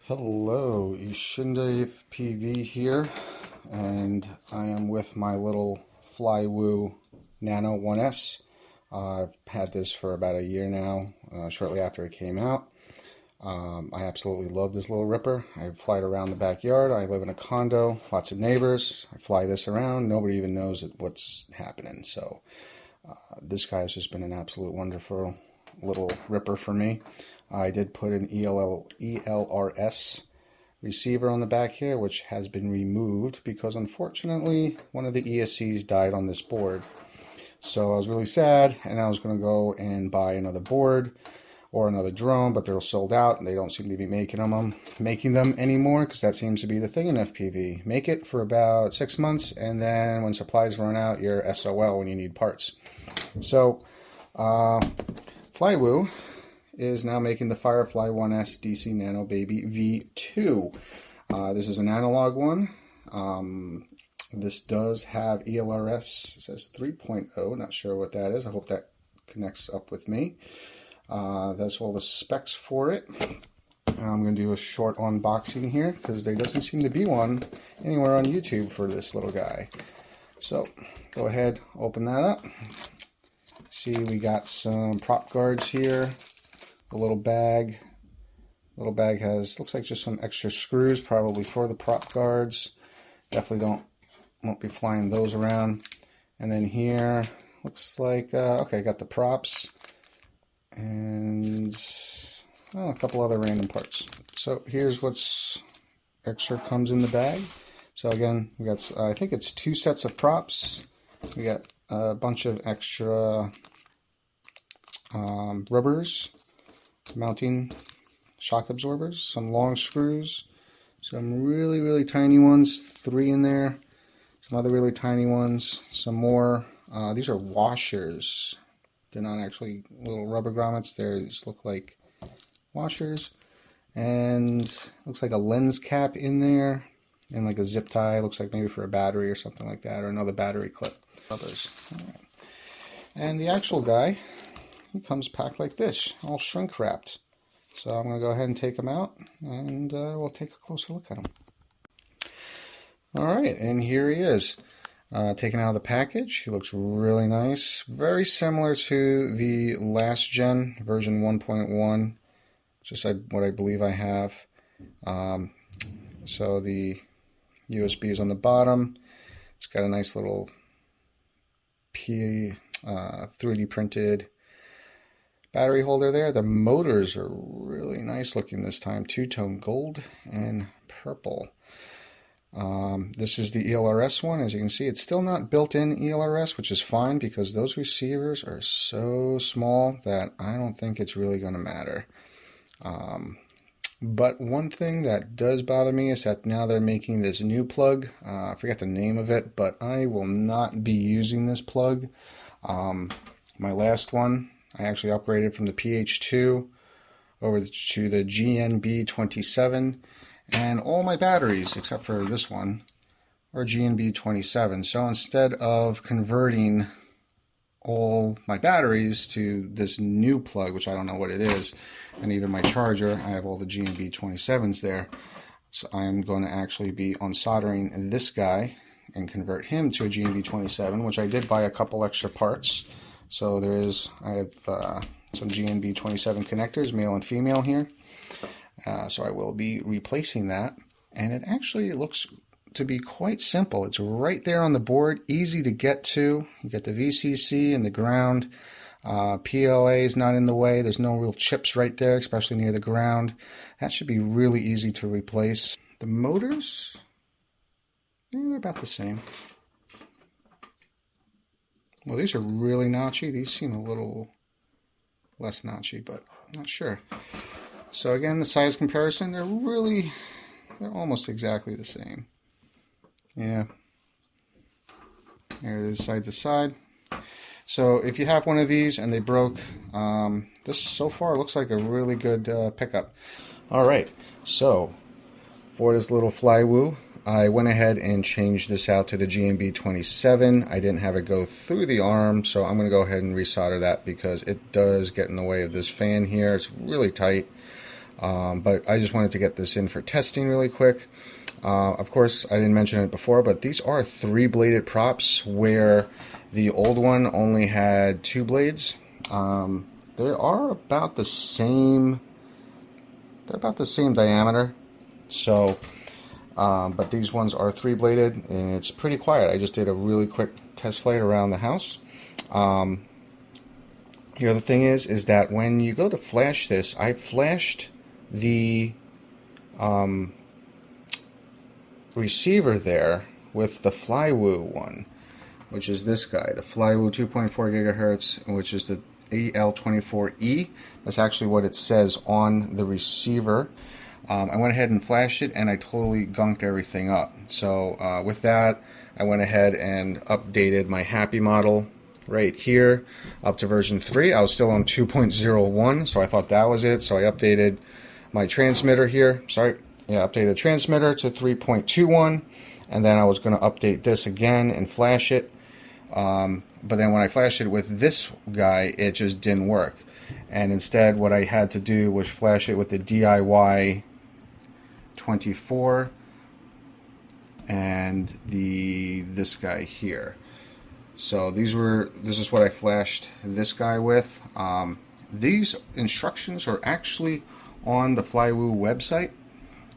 Hello, Ishinde PV here, and I am with my little FlyWoo Nano 1S. I've had this for about a year now, shortly after it came out. I absolutely love this little ripper. I fly it around the backyard. I live in a condo, lots of neighbors. I fly this around. Nobody even knows what's happening. So this guy has just been an absolute wonderful little ripper for me. I did put an ELRS receiver on the back here, which has been removed because unfortunately one of the ESCs died on this board. So I was really sad, and I was going to go and buy another board or another drone, but they're sold out and they don't seem to be making them anymore, because that seems to be the thing in FPV. Make it for about 6 months, and then when supplies run out, you're SOL when you need parts. So FlyWoo is now making the Firefly 1S DC Nano Baby V2. This is an analog one. This does have ELRS, it says 3.0, not sure what that is. I hope that connects up with me. That's all the specs for it. I'm going to do a short unboxing here because there doesn't seem to be one anywhere on YouTube for this little guy. So go ahead, open that up. See, we got some prop guards here. The little bag. Little bag has, looks like just some extra screws, probably for the prop guards. Definitely won't be flying those around. And then here, looks like, okay, got the props and a couple other random parts. So here's what's extra comes in the bag. So again, we got, I think it's 2 sets of props. We got a bunch of extra rubbers, mounting shock absorbers, some long screws, some really tiny ones, 3 in there, some other really tiny ones, some more. These are washers. They're not actually little rubber grommets. These look like washers, and looks like a lens cap in there, and like a zip tie. Looks like maybe for a battery or something like that, or another battery clip. Others. All right. And the actual guy, he comes packed like this, all shrink wrapped. So I'm going to go ahead and take him out, and we'll take a closer look at him. Alright, and here he is. Taken out of the package. He looks really nice. Very similar to the last gen, version 1.1, just what I believe I have. So the USB is on the bottom. It's got a nice little 3D printed battery holder there. The motors are really nice looking this time. Two-tone gold and purple. This is the ELRS one. As you can see, it's still not built-in ELRS, which is fine because those receivers are so small that I don't think it's really going to matter. But one thing that does bother me is that now they're making this new plug. I forget the name of it, but I will not be using this plug. My last one, I actually upgraded from the PH2 over to the GNB27, and all my batteries, except for this one, are GNB27. So instead of converting all my batteries to this new plug, which I don't know what it is, and even my charger, I have all the GNB27s there. So I'm going to actually be unsoldering this guy and convert him to a GNB27, which I did buy a couple extra parts. So I have some GNB27 connectors, male and female here. So I will be replacing that. And it actually looks to be quite simple. It's right there on the board, easy to get to. You get the VCC and the ground. PLA is not in the way. There's no real chips right there, especially near the ground. That should be really easy to replace. The motors, they're about the same. Well, these are really notchy. These seem a little less notchy, but I'm not sure. So again, the size comparison, they're almost exactly the same. Yeah. There it is, side to side. So if you have one of these and they broke, this so far looks like a really good pickup. All right, so for this little FlyWoo, I went ahead and changed this out to the GNB27. I didn't have it go through the arm, so I'm going to go ahead and resolder that because it does get in the way of this fan here. It's really tight. But I just wanted to get this in for testing really quick. Of course, I didn't mention it before, but these are 3-bladed props where the old one only had 2 blades. They are about the same. They're about the same diameter. So, but these ones are 3-bladed, and it's pretty quiet. I just did a really quick test flight around the house. The other thing is that when you go to flash this, I flashed the receiver there with the FlyWoo one, which is this guy, the FlyWoo 2.4 gigahertz, which is the EL24E. That's actually what it says on the receiver. I went ahead and flashed it, and I totally gunked everything up. So with that, I went ahead and updated my Happy model right here up to version 3. I was still on 2.01, so I thought that was it. So I updated my transmitter here. Updated transmitter to 3.21, and then I was going to update this again and flash it. But then when I flashed it with this guy, it just didn't work. And instead, what I had to do was flash it with the DIY 24 and this guy here. So this is what I flashed this guy with. These instructions are actually on the FlyWoo website.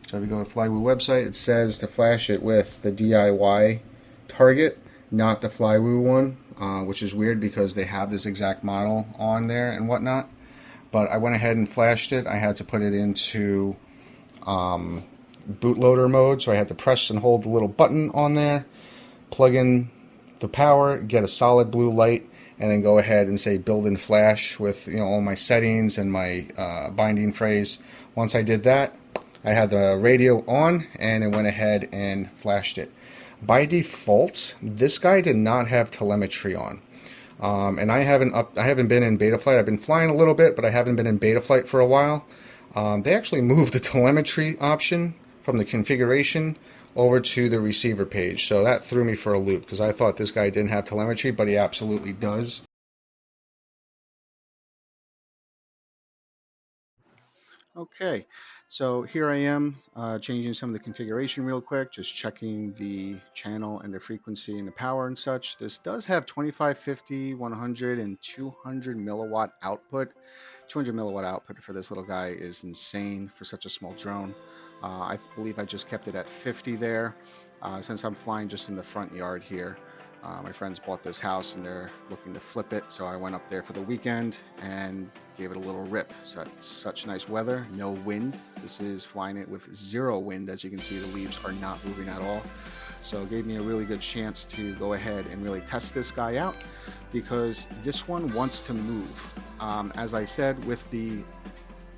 So if you go to FlyWoo website, it says to flash it with the DIY target, not the FlyWoo one, which is weird because they have this exact model on there and whatnot. But I went ahead and flashed it. I had to put it into bootloader mode, so I had to press and hold the little button on there, plug in the power, get a solid blue light, and then go ahead and say build in flash with all my settings and my binding phrase. Once I did that, I had the radio on, and it went ahead and flashed it. By default, this guy did not have telemetry on, and I haven't been in beta flight. I've been flying a little bit, but I haven't been in beta flight for a while. They actually moved the telemetry option from the configuration over to the receiver page, so that threw me for a loop because I thought this guy didn't have telemetry, but he absolutely does. Okay, so here I am changing some of the configuration real quick, just checking the channel and the frequency and the power and such. This does have 25, 50, 100, and 200 milliwatt output. 200 milliwatt output for this little guy is insane for such a small drone. I believe I just kept it at 50 there, since I'm flying just in the front yard here. My friends bought this house and they're looking to flip it, so I went up there for the weekend and gave it a little rip. So such nice weather, no wind. This is flying it with 0 wind. As you can see, the leaves are not moving at all. So it gave me a really good chance to go ahead and really test this guy out, because this one wants to move. As I said, with the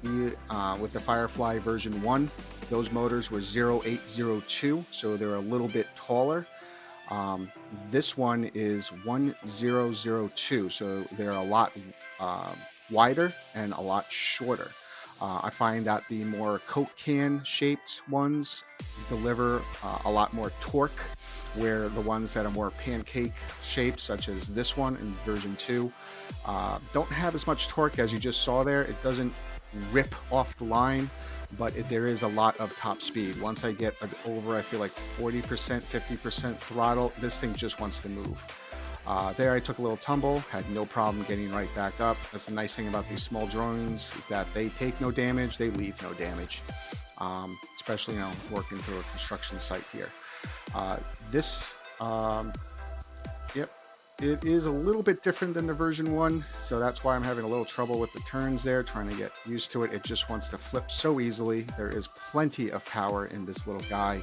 FireFly version 1, those motors were 0802, so they're a little bit taller. This one is 1002, so they're a lot wider and a lot shorter. I find that the more Coke can shaped ones deliver a lot more torque, where the ones that are more pancake shaped, such as this one in version 2, don't have as much torque as you just saw there. It doesn't rip off the line, but there is a lot of top speed. Once I get over, I feel like 40%, 50% throttle, this thing just wants to move. There I took a little tumble, had no problem getting right back up. That's the nice thing about these small drones, is that they take no damage, they leave no damage. Especially working through a construction site here. It is a little bit different than the version 1, so that's why I'm having a little trouble with the turns there, trying to get used to it. It just wants to flip so easily. There is plenty of power in this little guy,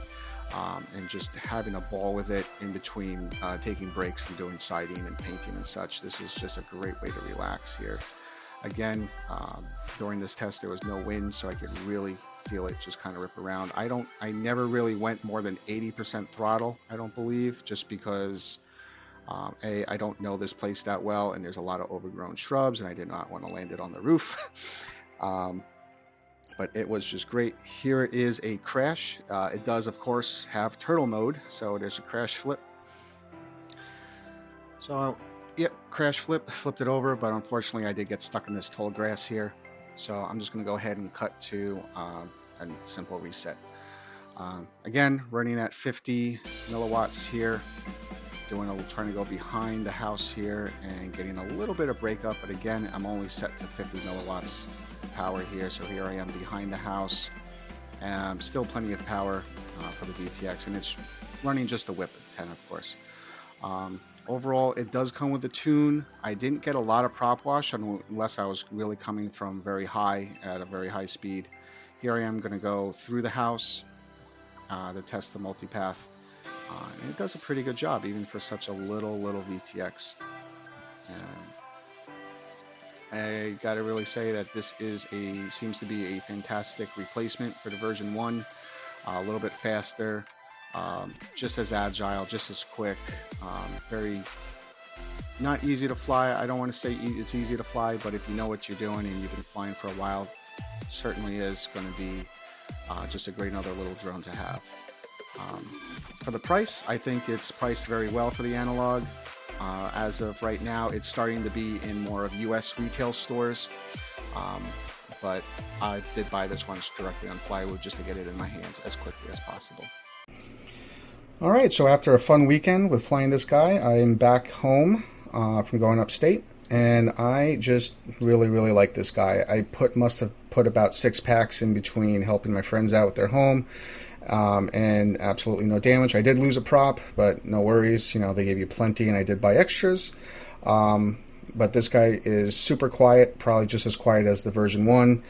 and just having a ball with it in between taking breaks and doing siding and painting and such. This is just a great way to relax here. Again, during this test there was no wind, so I could really feel it just kind of rip around. I never really went more than 80% throttle, I don't believe, just because I don't know this place that well, and there's a lot of overgrown shrubs, and I did not want to land it on the roof. But it was just great. Here is a crash. It does, of course, have turtle mode, so there's a crash flip. So, yep, crash flip, flipped it over, but unfortunately I did get stuck in this tall grass here. So I'm just going to go ahead and cut to a simple reset. Again, running at 50 milliwatts here, trying to go behind the house here and getting a little bit of breakup, but again, I'm only set to 50 milliwatts power here. So here I am behind the house, and still plenty of power for the VTX, and it's running just a whip at 10, of course. Overall, it does come with a tune. I didn't get a lot of prop wash unless I was really coming from very high at a very high speed. Here I am going to go through the house to test the multipath. And it does a pretty good job, even for such a little VTX. I gotta really say that this seems to be a fantastic replacement for the version 1. A little bit faster, just as agile, just as quick, very not easy to fly. I don't want to say it's easy to fly, but if you know what you're doing and you've been flying for a while, certainly is going to be just a great another little drone to have. For the price, I think it's priced very well for the analog. As of right now, it's starting to be in more of US retail stores, but I did buy this one directly on FlyWoo just to get it in my hands as quickly as possible. Alright, so after a fun weekend with flying this guy, I am back home from going upstate, and I just really like this guy. I must have put about 6 packs in between helping my friends out with their home, and absolutely no damage. I did lose a prop, but no worries, you know, they gave you plenty, and I did buy extras. But this guy is super quiet, probably just as quiet as the version 1.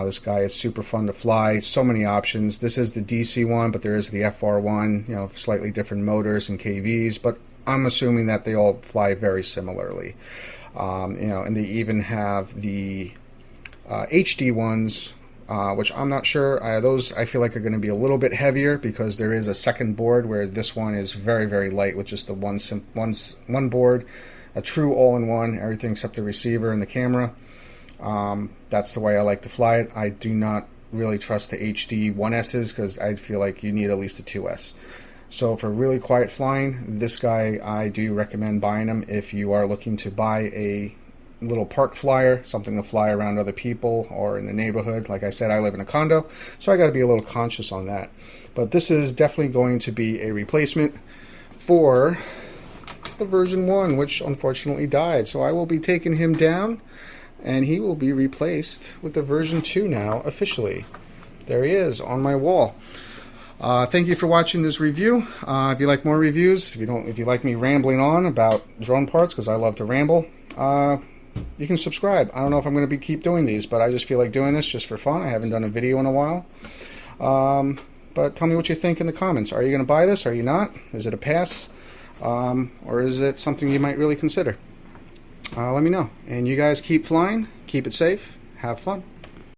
This guy is super fun to fly, so many options. This is the DC one, but there is the FR one, you know, slightly different motors and KVs, but I'm assuming that they all fly very similarly. You know, and they even have the HD ones, which I'm not sure. Those I feel like are going to be a little bit heavier because there is a second board, where this one is very light with just the one board, a true all-in-one, everything except the receiver and the camera. That's the way I like to fly it. I do not really trust the HD 1Ss because I feel like you need at least a 2S. So for really quiet flying, this guy, I do recommend buying him if you are looking to buy a little park flyer, something to fly around other people or in the neighborhood. Like I said, I live in a condo, so I got to be a little conscious on that. But this is definitely going to be a replacement for the version 1, which unfortunately died. So I will be taking him down, and he will be replaced with the version 2 now officially. There he is on my wall. Thank you for watching this review. If you like more reviews, if you like me rambling on about drone parts, because I love to ramble, you can subscribe. I don't know if I'm going to keep doing these, but I just feel like doing this just for fun. I haven't done a video in a while. But tell me what you think in the comments. Are you going to buy this? Are you not? Is it a pass? Or is it something you might really consider? Let me know. And you guys keep flying, keep it safe, have fun.